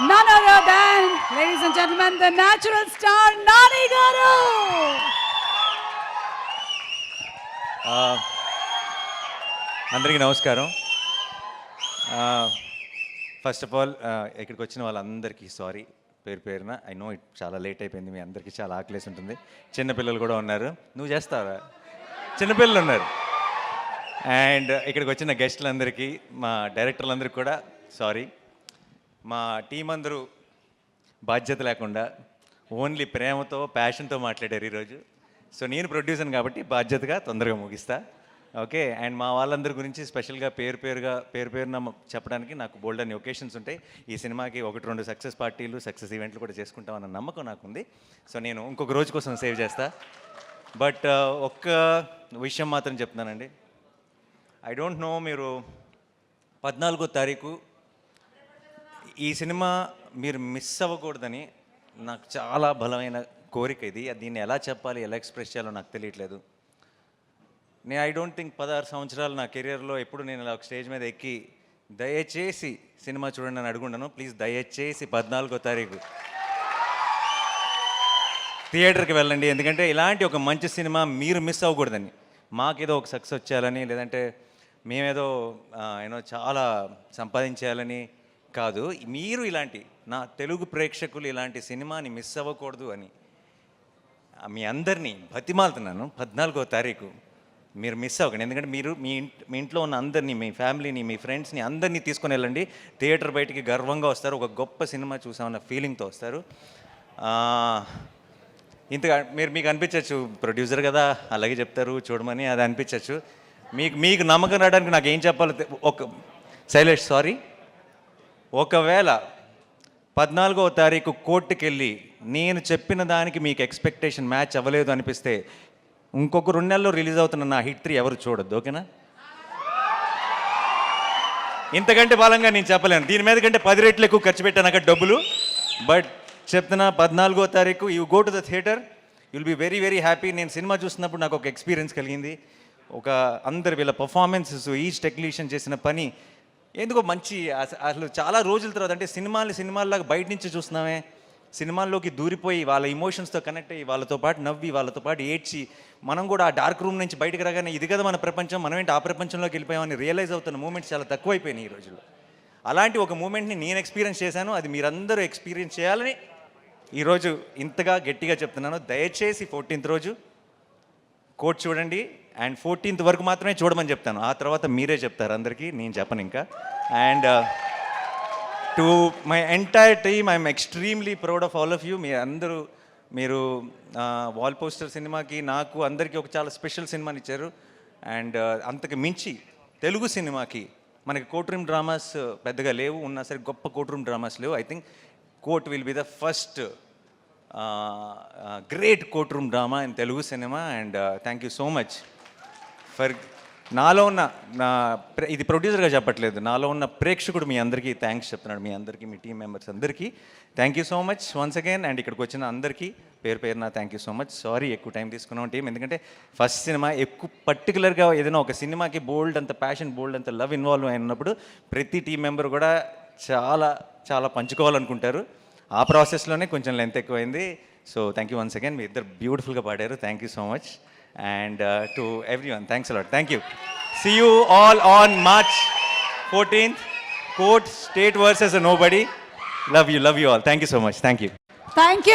None other than, ladies and gentlemen, the natural star, Nani Garu. అందరికీ నమస్కారం. First of all ఇక్కడికి వచ్చిన వాళ్ళందరికీ సారీ పేరు పేరున. ఐ నో ఇట్ చాలా లేట్ అయిపోయింది, మీ అందరికీ చాలా ఆకలేసి ఉంటుంది. చిన్నపిల్లలు కూడా ఉన్నారు. నువ్వు చేస్తావా? చిన్నపిల్లలు ఉన్నారు. అండ్ ఇక్కడికి వచ్చిన గెస్టులందరికీ, మా డైరెక్టర్లందరికీ కూడా సారీ. మా టీం అందరూ బాధ్యత లేకుండా ఓన్లీ ప్రేమతో ప్యాషన్తో మాట్లాడారు ఈరోజు. సో నేను ప్రొడ్యూసర్ని కాబట్టి బాధ్యతగా తొందరగా ముగిస్తా. ఓకే. అండ్ మా వాళ్ళందరి గురించి స్పెషల్గా పేరు పేరున చెప్పడానికి నాకు బోల్డ్ అన్ని ఒకేషన్స్ ఉంటాయి. ఈ సినిమాకి 1-2 సక్సెస్ పార్టీలు, సక్సెస్ ఈవెంట్లు కూడా చేసుకుంటామన్న నమ్మకం నాకుంది. సో నేను ఇంకొక రోజు కోసం సేవ్ చేస్తా. బట్ ఒక్క విషయం మాత్రం చెప్తున్నానండి. ఐ డోంట్ నో, మీరు 14వ తారీఖు ఈ సినిమా మీరు మిస్ అవ్వకూడదని నాకు చాలా బలమైన కోరిక ఇది. దీన్ని ఎలా చెప్పాలి, ఎలా ఎక్స్ప్రెస్ చేయాలో నాకు తెలియట్లేదు. నేను ఐ డోంట్ థింక్ 16 సంవత్సరాలు నా కెరియర్లో ఎప్పుడు నేను ఇలా ఒక స్టేజ్ మీద ఎక్కి దయచేసి సినిమా చూడండి అని అడుగుండను. ప్లీజ్ దయచేసి 14వ తారీఖు థియేటర్కి వెళ్ళండి. ఎందుకంటే ఇలాంటి ఒక మంచి సినిమా మీరు మిస్ అవ్వకూడదని, మాకేదో ఒక సక్సెస్ వచ్చేయాలని, లేదంటే మేమేదో చాలా సంపాదించేయాలని కాదు. మీరు ఇలాంటి నా తెలుగు ప్రేక్షకులు ఇలాంటి సినిమాని మిస్ అవ్వకూడదు అని మీ అందరినీ బతిమాలుతున్నాను. 14వ తారీఖు మీరు మిస్ అవ్వకండి. ఎందుకంటే మీరు మీ ఇంట్లో ఉన్న అందరినీ, మీ ఫ్యామిలీని, మీ ఫ్రెండ్స్ని అందరినీ తీసుకొని వెళ్ళండి. థియేటర్ బయటికి గర్వంగా వస్తారు. ఒక గొప్ప సినిమా చూసామన్న ఫీలింగ్తో వస్తారు. ఇంతగా మీకు అనిపించవచ్చు, ప్రొడ్యూసర్ కదా అలాగే చెప్తారు చూడమని, అది అనిపించవచ్చు. మీకు నమ్మకం రావడానికి నాకు ఏం చెప్పాలో శైలేష్ సారీ. ఒకవేళ 14వ తారీఖు కోర్టుకి వెళ్ళి నేను చెప్పిన దానికి మీకు ఎక్స్పెక్టేషన్ మ్యాచ్ అవ్వలేదు అనిపిస్తే ఇంకొక 2 నెలల్లో రిలీజ్ అవుతున్న నా హిట్ 3 ఎవరు చూడొద్దు. ఓకేనా? ఇంతకంటే బలంగా నేను చెప్పలేను. దీని మీద కంటే 10 రెట్లు ఎక్కువ ఖర్చు పెట్టాను అక్కడ డబ్బులు. బట్ చెప్తున్నా, 14వ తారీఖు you go to the theatre, you'll be very very happy. నేను సినిమా చూస్తున్నప్పుడు నాకు ఒక ఎక్స్పీరియన్స్ కలిగింది. అందరు వీళ్ళ పర్ఫార్మెన్సెస్, ఈచ్ టెక్నీషియన్ చేసిన పని ఎందుకో మంచి, అసలు చాలా రోజుల తర్వాత, అంటే సినిమాల్లాగా బయట నుంచి చూస్తున్నామే, సినిమాల్లోకి దూరిపోయి వాళ్ళ ఇమోషన్స్తో కనెక్ట్ అయ్యి వాళ్ళతో పాటు నవ్వి వాళ్ళతో పాటు ఏడ్చి మనం కూడా ఆ డార్క్ రూమ్ నుంచి బయటకు రాగానే ఇది కదా మన ప్రపంచం, మనం ఏంటి ఆ ప్రపంచంలోకి వెళ్ళిపోయామని రియలైజ్ అవుతున్న మూమెంట్స్ చాలా తక్కువైపోయినాయి ఈ రోజుల్లో. అలాంటి ఒక మూమెంట్ని నేను ఎక్స్పీరియన్స్ చేశాను. అది మీరందరూ ఎక్స్పీరియన్స్ చేయాలని ఈరోజు ఇంతగా గట్టిగా చెప్తున్నాను. దయచేసి 14th రోజు కోర్ట్ చూడండి. అండ్ 14th వరకు మాత్రమే చూడమని చెప్తాను. ఆ తర్వాత మీరే చెప్తారు అందరికీ, నేను చెప్పను ఇంకా. And to my entire team, I'm extremely proud of all of you. మీరు వాల్ పోస్టర్ సినిమాకి, నాకు అందరికీ ఒక చాలా స్పెషల్ సినిమాని ఇచ్చారు. అండ్ అంతకు మించి తెలుగు సినిమాకి మనకి కోర్ట్ రూమ్ డ్రామాస్ పెద్దగా లేవు, ఉన్నా సరే గొప్ప కోర్ట్ రూమ్ డ్రామాస్ లేవు. I think court will be the first great court room drama in Telugu cinema. And thank you so much for నాలో ఉన్న ఇది ప్రొడ్యూసర్గా చెప్పట్లేదు, నాలో ఉన్న ప్రేక్షకుడు మీ అందరికీ థ్యాంక్స్ చెప్తున్నాడు. మీ అందరికీ, మీ టీం మెంబర్స్ అందరికీ thank you so much once again. And ఇక్కడికి వచ్చిన అందరికీ పేరున thank you so much. Sorry ఎక్కువ టైం తీసుకున్నాం టీం, ఎందుకంటే ఫస్ట్ సినిమా ఎక్కువ పర్టికులర్గా ఏదైనా ఒక సినిమాకి బోల్డ్ అంత ప్యాషన్, బోల్డ్ అంత లవ్ ఇన్వాల్వ్ అయినప్పుడు ప్రతి టీం మెంబర్ కూడా చాలా పంచుకోవాలనుకుంటారు. ఆ ప్రాసెస్లోనే కొంచెం లెంత్ ఎక్కువైంది. So thank you once again. మీ ఇద్దరు బ్యూటిఫుల్గా పాడారు. Thank you so much. And to everyone, thanks a lot. Thank you. See you all on March 14th. Court, State versus Nobody. Love you all. Thank you so much. Thank you. Thank you.